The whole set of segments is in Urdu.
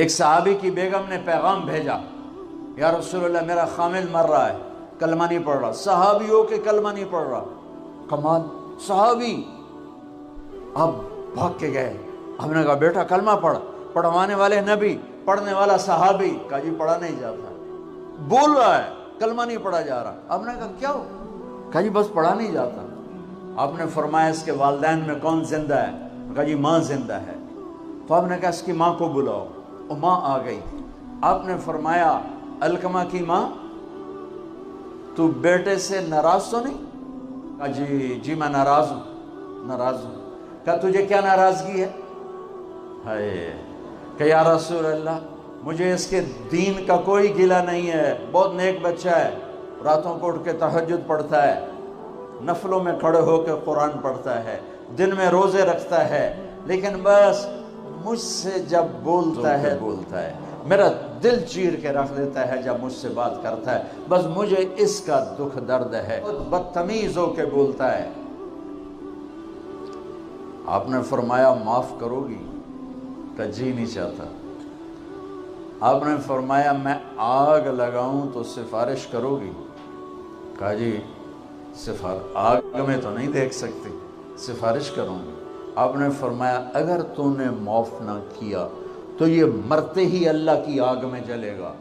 ایک صحابی کی بیگم نے پیغام بھیجا، یا رسول اللہ میرا خامل مر رہا ہے، کلمہ نہیں پڑھ رہا۔ صحابی ہو کے کلمہ نہیں پڑھ رہا، کمال، صحابی۔ اب بھاگ کے گئے، ہم نے کہا بیٹا کلمہ پڑھ، پڑھوانے والے نبی، پڑھنے والا صحابی۔ کہا جی پڑھا نہیں جاتا، بول رہا ہے کلمہ نہیں پڑھا جا رہا۔ ہم نے کہا کیا ہو؟ کہا جی بس پڑھا نہیں جاتا۔ آپ نے فرمایا اس کے والدین میں کون زندہ ہے؟ کہا جی ماں زندہ ہے۔ تو آپ نے کہا اس کی ماں کو بلاؤ، وہ ماں آ گئی۔ آپ نے فرمایا علقمہ کی ماں تو بیٹے سے ناراض تو نہیں؟ کہا جی میں ناراض ہوں۔ کہا تجھے کیا ناراضگی ہے؟ کہ یا رسول اللہ مجھے اس کے دین کا کوئی گلہ نہیں ہے، بہت نیک بچہ ہے، راتوں کو اٹھ کے تہجد پڑھتا ہے، نفلوں میں کھڑے ہو کے قرآن پڑھتا ہے، دن میں روزے رکھتا ہے، لیکن بس مجھ سے جب بولتا ہے میرا دل چیر کے رکھ دیتا ہے جب مجھ سے بات کرتا ہے، بس مجھے اس کا دکھ درد ہے، بدتمیز ہو کے بولتا ہے۔ آپ نے فرمایا معاف کرو گی؟ کہ جی نہیں چاہتا۔ آپ نے فرمایا میں آگ لگاؤں تو سفارش کرو گی؟ کہا جی آگ میں تو نہیں دیکھ سکتی، سفارش کروں گی۔ آپ نے فرمایا اگر تو نے معاف نہ کیا تو یہ مرتے ہی اللہ کی آگ میں جلے گا،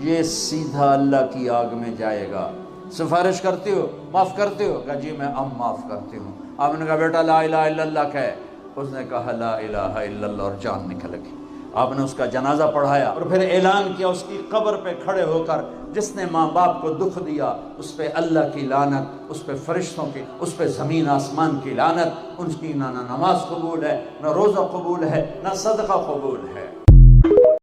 یہ سیدھا اللہ کی آگ میں جائے گا، سفارش کرتی ہو، معاف کرتے ہو؟ کہا جی میں اب معاف کرتی ہوں۔ آپ نے کہا بیٹا لا الہ الا اللہ کہے۔ اس نے کہا لا الہ الا اللہ اور جان نکل گئی۔ آپ نے اس کا جنازہ پڑھایا اور پھر اعلان کیا اس کی قبر پہ کھڑے ہو کر، جس نے ماں باپ کو دکھ دیا اس پہ اللہ کی لعنت، اس پہ فرشتوں کی، اس پہ زمین آسمان کی لعنت، ان کی نہ نماز قبول ہے، نہ روزہ قبول ہے، نہ صدقہ قبول ہے۔